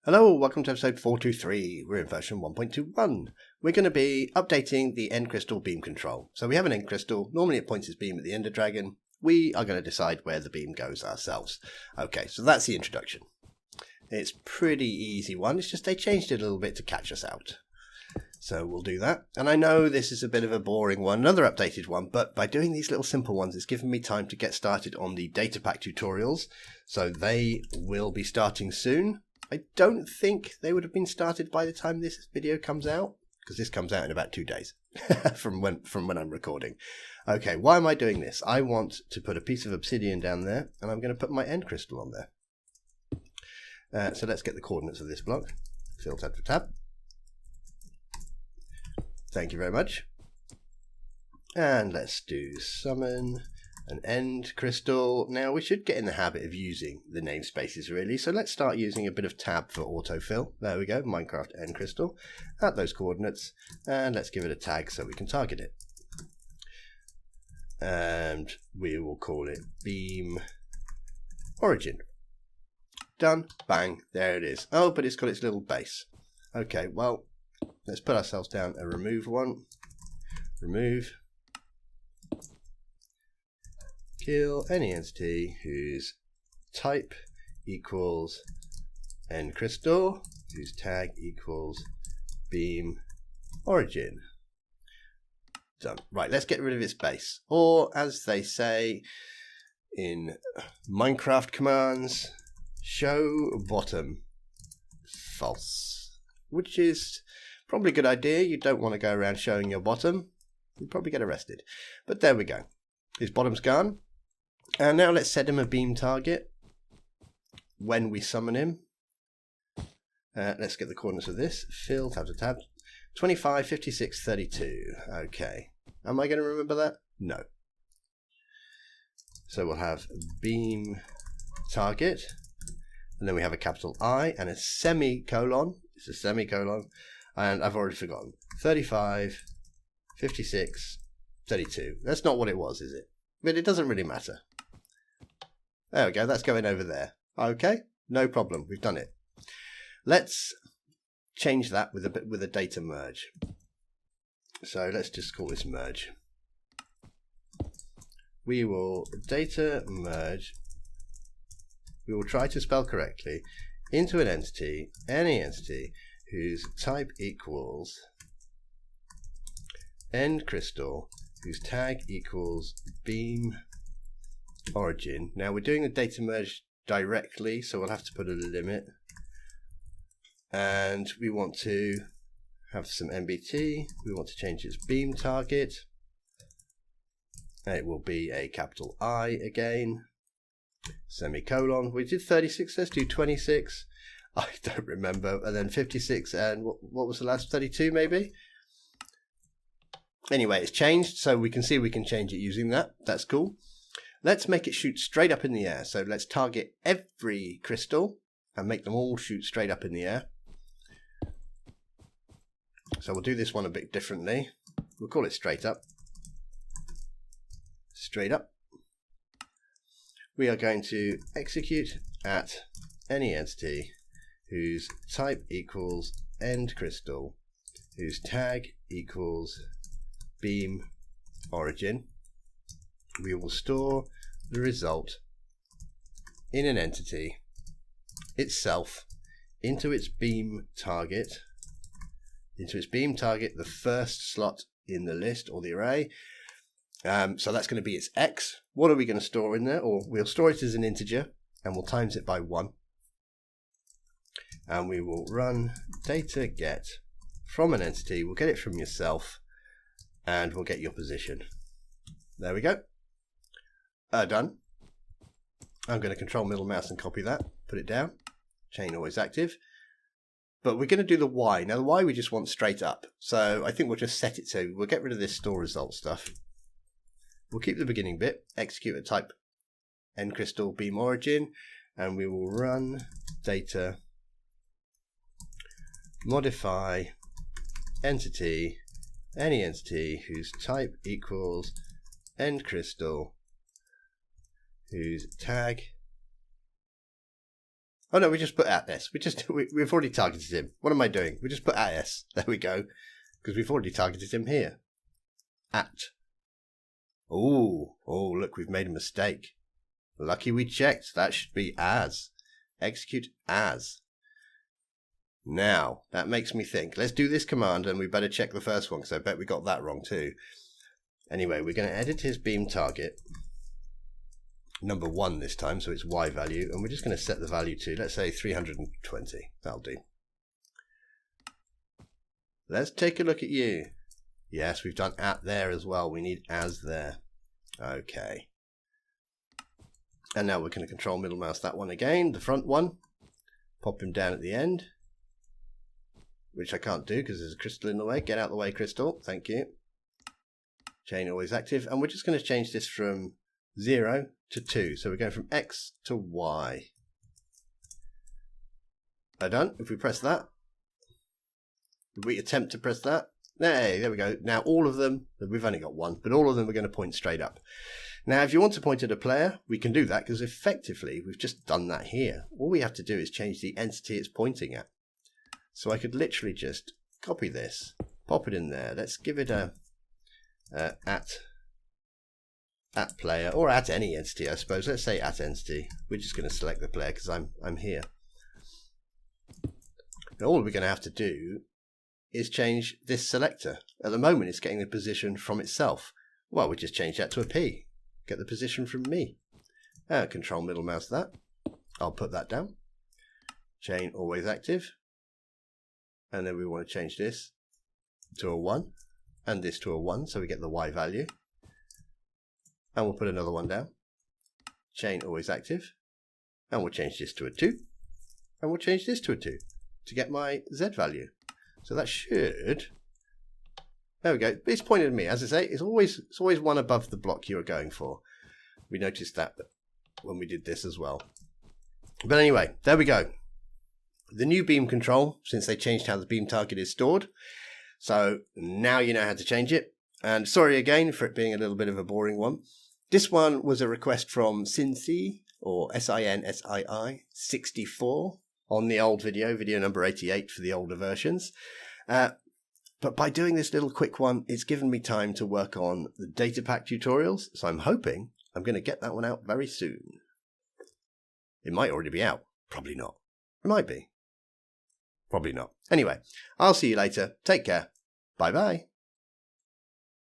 Hello, welcome to episode 423. We're in version 1.21. We're going to be updating the end crystal beam control. So we have an end crystal. Normally it points its beam at the Ender Dragon. We are going to decide where the beam goes ourselves. Okay, so that's the introduction. It's pretty easy one. It's just they changed it a little bit to catch us out. So we'll do that. And I know this is a bit of a boring one, another updated one, but by doing these little simple ones, it's given me time to get started on the data pack tutorials. So they will be starting soon. I don't think they would have been started by the time this video comes out, because this comes out in about 2 days from when I'm recording. Okay, why am I doing this? I want to put a piece of obsidian down there, and I'm going to put my end crystal on there. So let's get the coordinates of this block. Fill tab for tab. Thank you very much. And let's do summon an end crystal. Now we should get in the habit of using the namespaces really, so let's start using a bit of tab for autofill. There we go, Minecraft end crystal at those coordinates, and let's give it a tag so we can target it. And we will call it beam origin. Done, bang, there it is. Oh, but it's got its little base. Okay, well, let's put ourselves down a remove one. Remove. Kill any entity whose type equals end crystal, whose tag equals beam origin. Done. Right, let's get rid of its base. Or, as they say in Minecraft commands, ShowBottom. False. Which is probably a good idea. You don't want to go around showing your bottom. You'll probably get arrested. But there we go. His bottom's gone. And now let's set him a beam target when we summon him. Let's get the coordinates of this. Fill, tab to tab. 25, 56, 32. Okay. Am I going to remember that? No. So we'll have beam target. And then we have a capital I and a semicolon. It's a semicolon. And I've already forgotten. 35, 56, 32. That's not what it was, is it? But it doesn't really matter. There we go, that's going over there. Okay, no problem, we've done it. Let's change that with a data merge. So let's just call this merge. We will data merge. We will try to spell correctly into an entity, any entity whose type equals end crystal, whose tag equals beam origin. Now we're doing the data merge directly, so we'll have to put a limit. And we want to have some MBT. We want to change its beam target. It will be a capital I again. Semicolon. We did 36, let's do 26. I don't remember. And then 56 and what was the last? 32 maybe? Anyway, it's changed, so we can see we can change it using that. That's cool. Let's make it shoot straight up in the air. So let's target every crystal and make them all shoot straight up in the air. So we'll do this one a bit differently. We'll call it straight up. Straight up. We are going to execute at any entity whose type equals end crystal, whose tag equals beam origin. We will store the result in an entity itself into its beam target, the first slot in the list or the array. So that's going to be its X. What are we going to store in there? Or we'll store it as an integer and we'll times it by 1. And we will run data get from an entity. We'll get it from yourself. And we'll get your position. There we go. Done. I'm going to control middle mouse and copy that. Put it down. Chain always active. But we're going to do the Y. Now the Y we just want straight up. So I think we'll just set it to, we'll get rid of this store result stuff. We'll keep the beginning bit. Execute at type end crystal beam origin. And we will run data modify entity, any entity whose type equals end crystal, whose tag Oh no, we just put at s. We've already targeted him. What am I doing? We just put at s. There we go. Because we've already targeted him here. At. Oh, look, we've made a mistake. Lucky we checked. That should be as. Execute as. Now, that makes me think. Let's do this command and we better check the first one because I bet we got that wrong too. Anyway, we're going to edit his beam target. Number 1 this time, so it's Y value. And we're just going to set the value to, let's say, 320. That'll do. Let's take a look at you. Yes, we've done at there as well. We need as there. Okay. And now we're going to control middle mouse that one again, the front one. Pop him down at the end. Which I can't do because there's a crystal in the way. Get out of the way, crystal. Thank you. Chain always active. And we're just going to change this from 0 to 2. So we're going from X to Y. Done. If we press that. If we attempt to press that. Hey, there we go. Now all of them, we've only got one, but all of them are going to point straight up. Now if you want to point at a player, we can do that because effectively we've just done that here. All we have to do is change the entity it's pointing at. So I could literally just copy this, pop it in there. Let's give it a at player or at any entity, I suppose. Let's say at entity. We're just going to select the player because I'm here. Now all we're going to have to do is change this selector. At the moment it's getting the position from itself. Well, we just change that to a P. Get the position from me. Control middle mouse that. I'll put that down. Chain always active. And then we want to change this to a 1 and this to a 1 so we get the Y value. And we'll put another one down. Chain always active. And we'll change this to a 2. And we'll change this to a 2 to get my Z value. So that should, there we go. It's pointed at me. As I say, it's always one above the block you're going for. We noticed that when we did this as well. But anyway, there we go. The new beam control, since they changed how the beam target is stored. So now you know how to change it. And sorry again for it being a little bit of a boring one. This one was a request from Sinsii, or SINSII 64. On the old video number 88 for the older versions. But by doing this little quick one, it's given me time to work on the data pack tutorials. So I'm hoping I'm going to get that one out very soon. It might already be out. Probably not. It might be. Probably not. Anyway, I'll see you later. Take care. Bye-bye.